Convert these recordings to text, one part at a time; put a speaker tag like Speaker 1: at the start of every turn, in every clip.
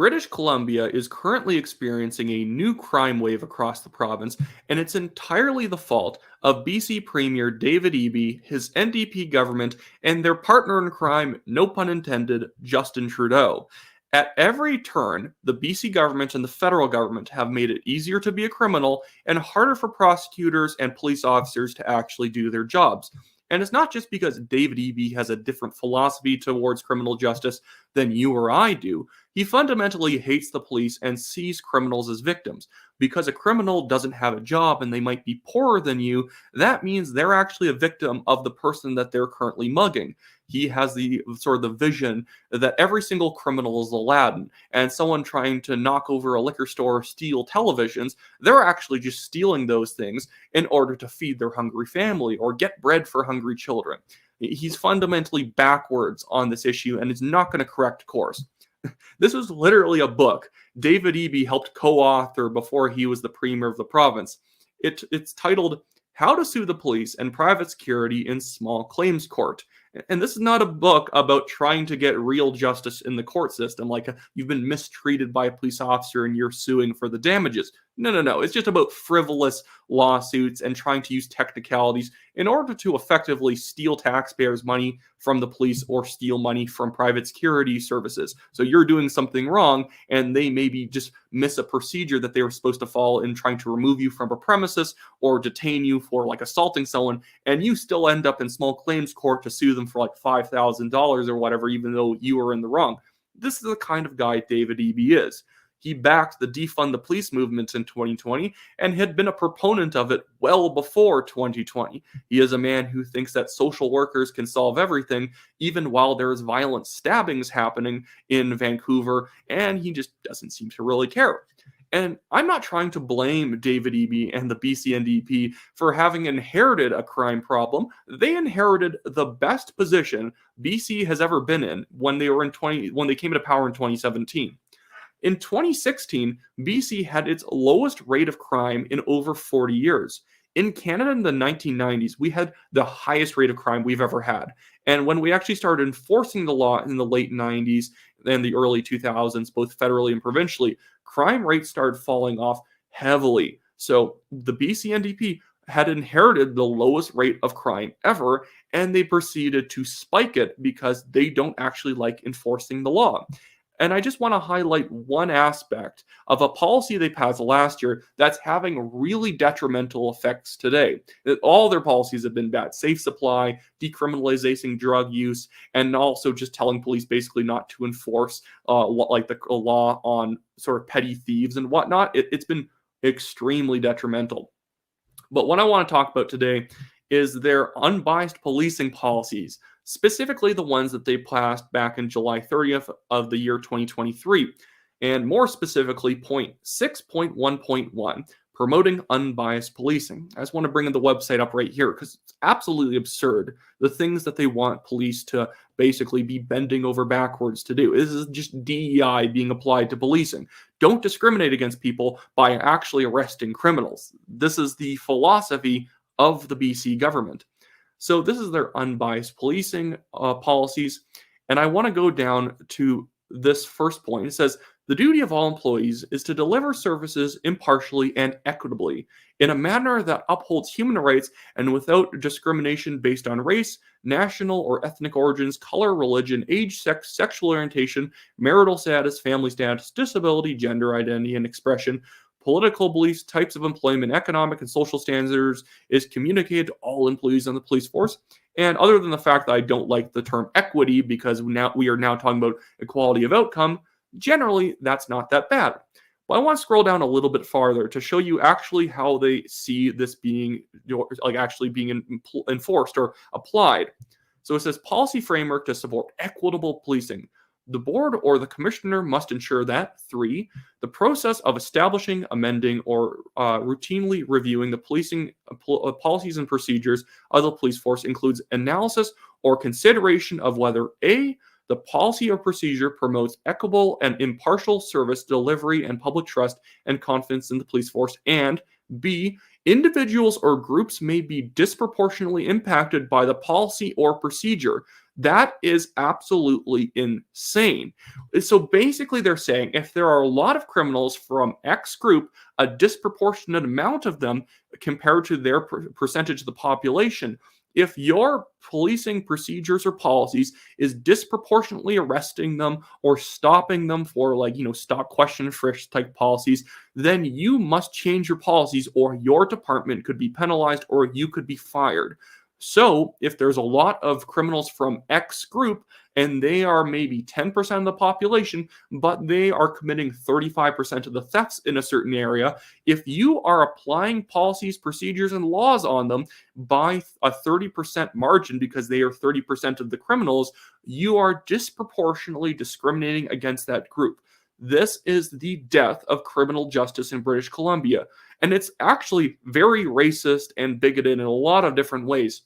Speaker 1: British Columbia is currently experiencing a new crime wave across the province, and it's entirely the fault of BC Premier David Eby, his NDP government, and their partner in crime, no pun intended, Justin Trudeau. At every turn, the BC government and the federal government have made it easier to be a criminal and harder for prosecutors and police officers to actually do their jobs. And it's not just because David Eby has a different philosophy towards criminal justice than you or I do. He fundamentally hates the police and sees criminals as victims. Because a criminal doesn't have a job and they might be poorer than you, that means they're actually a victim of the person that they're currently mugging. He has the sort of the vision that every single criminal is Aladdin, and someone trying to knock over a liquor store or steal televisions, they're actually just stealing those things in order to feed their hungry family or get bread for hungry children. He's fundamentally backwards on this issue and is not going to correct course. This was literally a book David Eby helped co-author before he was the premier of the province. It's titled How to Sue the Police and Private Security in Small Claims Court. And this is not a book about trying to get real justice in the court system, like you've been mistreated by a police officer and you're suing for the damages. No. It's just about frivolous lawsuits and trying to use technicalities in order to effectively steal taxpayers' money from the police or steal money from private security services. So you're doing something wrong, and they maybe just miss a procedure that they were supposed to follow in trying to remove you from a premises or detain you for like assaulting someone, and you still end up in small claims court to sue them for like $5,000 or whatever, even though you were in the wrong. This is the kind of guy David Eby is. He backed the defund the police movement in 2020 and had been a proponent of it well before 2020. He is a man who thinks that social workers can solve everything, even while there's violent stabbings happening in Vancouver, and he just doesn't seem to really care. And I'm not trying to blame David Eby and the BC NDP for having inherited a crime problem. They inherited the best position BC has ever been in when they came into power in 2017. In 2016, BC had its lowest rate of crime in over 40 years. In Canada in the 1990s, we had the highest rate of crime we've ever had. And when we actually started enforcing the law in the late 90s and the early 2000s, both federally and provincially, crime rates started falling off heavily. So the BC NDP had inherited the lowest rate of crime ever, and they proceeded to spike it because they don't actually like enforcing the law. And I just want to highlight one aspect of a policy they passed last year that's having really detrimental effects today. All their policies have been bad. Safe supply, decriminalizing drug use, and also just telling police basically not to enforce like the law on sort of petty thieves and whatnot. It's been extremely detrimental. But what I want to talk about today is their unbiased policing policies, specifically the ones that they passed back in July 30th of the year 2023, and more specifically, point 6.1.1, promoting unbiased policing. I just want to bring the website up right here because it's absolutely absurd, the things that they want police to basically be bending over backwards to do. This is just DEI being applied to policing. Don't discriminate against people by actually arresting criminals. This is the philosophy of the BC government. So this is their unbiased policing policies. And I want to go down to this first point. It says, the duty of all employees is to deliver services impartially and equitably in a manner that upholds human rights and without discrimination based on race, national or ethnic origins, color, religion, age, sex, sexual orientation, marital status, family status, disability, gender identity, and expression, political beliefs, types of employment, economic and social standards is communicated to all employees on the police force. And other than the fact that I don't like the term equity because we are now talking about equality of outcome, generally that's not that bad. But I want to scroll down a little bit farther to show you actually how they see this being actually being enforced or applied. So it says policy framework to support equitable policing. The board or the commissioner must ensure that 3, the process of establishing, amending, or routinely reviewing the policing policies and procedures of the police force includes analysis or consideration of whether A, the policy or procedure promotes equitable and impartial service delivery and public trust and confidence in the police force, and B, individuals or groups may be disproportionately impacted by the policy or procedure. That is absolutely insane. So basically, they're saying if there are a lot of criminals from X group, a disproportionate amount of them compared to their percentage of the population, if your policing procedures or policies is disproportionately arresting them or stopping them for, like, stop, question, and frisk type policies, then you must change your policies or your department could be penalized or you could be fired. So, if there's a lot of criminals from X group and they are maybe 10% of the population, but they are committing 35% of the thefts in a certain area, if you are applying policies, procedures, and laws on them by a 30% margin because they are 30% of the criminals, you are disproportionately discriminating against that group. This is the death of criminal justice in British Columbia. And it's actually very racist and bigoted in a lot of different ways,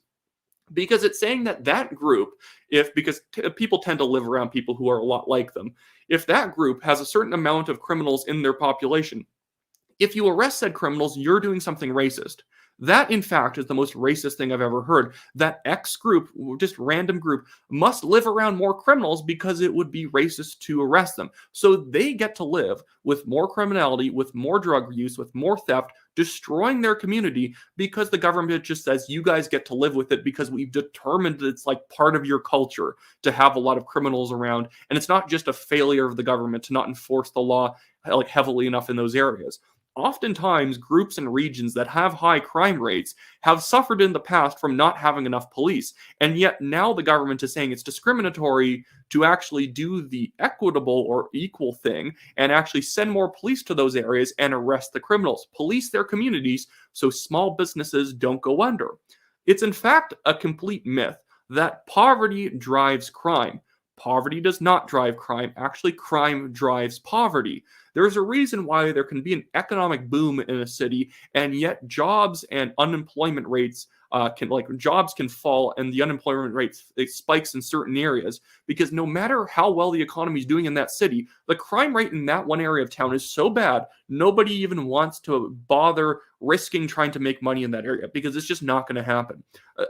Speaker 1: because it's saying that that group, if because people tend to live around people who are a lot like them, if that group has a certain amount of criminals in their population, if you arrest said criminals, you're doing something racist. That, in fact, is the most racist thing I've ever heard. That X group, just random group, must live around more criminals because it would be racist to arrest them. So they get to live with more criminality, with more drug use, with more theft, destroying their community because the government just says, you guys get to live with it because we've determined that it's like part of your culture to have a lot of criminals around. And it's not just a failure of the government to not enforce the law like heavily enough in those areas. Oftentimes, groups and regions that have high crime rates have suffered in the past from not having enough police, and yet now the government is saying it's discriminatory to actually do the equitable or equal thing and actually send more police to those areas and arrest the criminals, police their communities so small businesses don't go under. It's in fact a complete myth that poverty drives crime. Poverty does not drive crime. Actually, crime drives poverty. There's a reason why there can be an economic boom in a city, and yet jobs and unemployment rates jobs can fall and the unemployment rate spikes in certain areas, because no matter how well the economy is doing in that city, the crime rate in that one area of town is so bad, nobody even wants to bother risking trying to make money in that area because it's just not going to happen.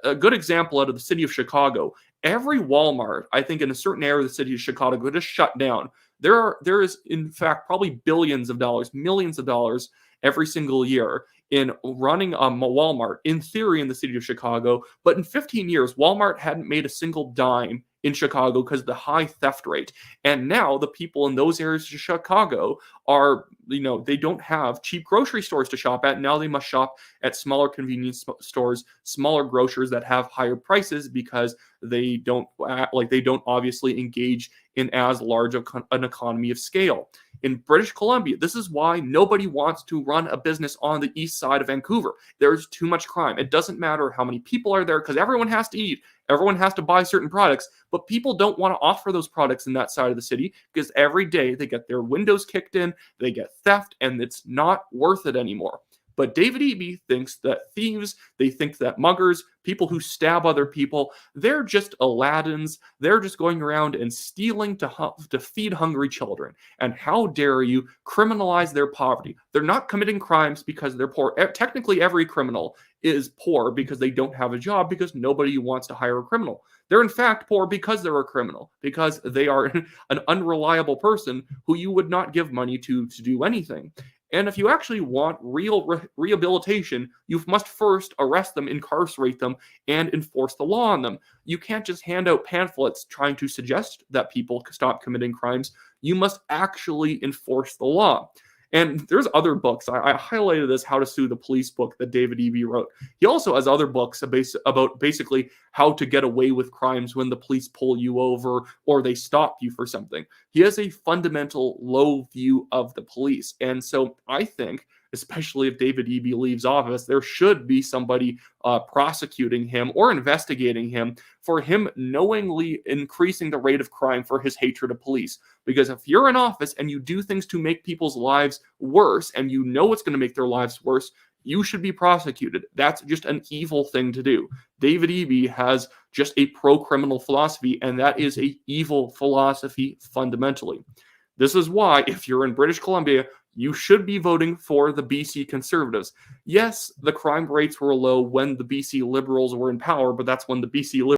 Speaker 1: A good example out of the city of Chicago, every Walmart, I think in a certain area of the city of Chicago, just shut down. There is in fact probably billions of dollars, millions of dollars every single year in running a Walmart, in theory, in the city of Chicago. But in 15 years, Walmart hadn't made a single dime in Chicago because of the high theft rate. And now the people in those areas of Chicago are, they don't have cheap grocery stores to shop at. Now they must shop at smaller convenience stores, smaller grocers that have higher prices because they don't obviously engage in as large of an economy of scale. In British Columbia, this is why nobody wants to run a business on the east side of Vancouver. There's too much crime. It doesn't matter how many people are there because everyone has to eat. Everyone has to buy certain products, but people don't want to offer those products in that side of the city because every day they get their windows kicked in, they get theft, and it's not worth it anymore. But David Eby thinks that thieves, they think that muggers, people who stab other people, they're just Aladdins. They're just going around and stealing to feed hungry children. And how dare you criminalize their poverty? They're not committing crimes because they're poor. Technically, every criminal is poor because they don't have a job, because nobody wants to hire a criminal. They're in fact poor because they're a criminal, because they are an unreliable person who you would not give money to do anything. And if you actually want real rehabilitation, you must first arrest them, incarcerate them, and enforce the law on them. You can't just hand out pamphlets trying to suggest that people stop committing crimes. You must actually enforce the law. And there's other books. I highlighted this How to Sue the Police book that David Eby wrote. He also has other books about basically how to get away with crimes when the police pull you over or they stop you for something. He has a fundamental low view of the police. And so I think, especially if David Eby leaves office, there should be somebody prosecuting him or investigating him for him knowingly increasing the rate of crime for his hatred of police. Because if you're in office and you do things to make people's lives worse and you know it's going to make their lives worse, you should be prosecuted. That's just an evil thing to do. David Eby has just a pro-criminal philosophy, and that is an evil philosophy fundamentally. This is why, if you're in British Columbia, you should be voting for the BC Conservatives. Yes, the crime rates were low when the BC Liberals were in power, but that's when the BC Liberals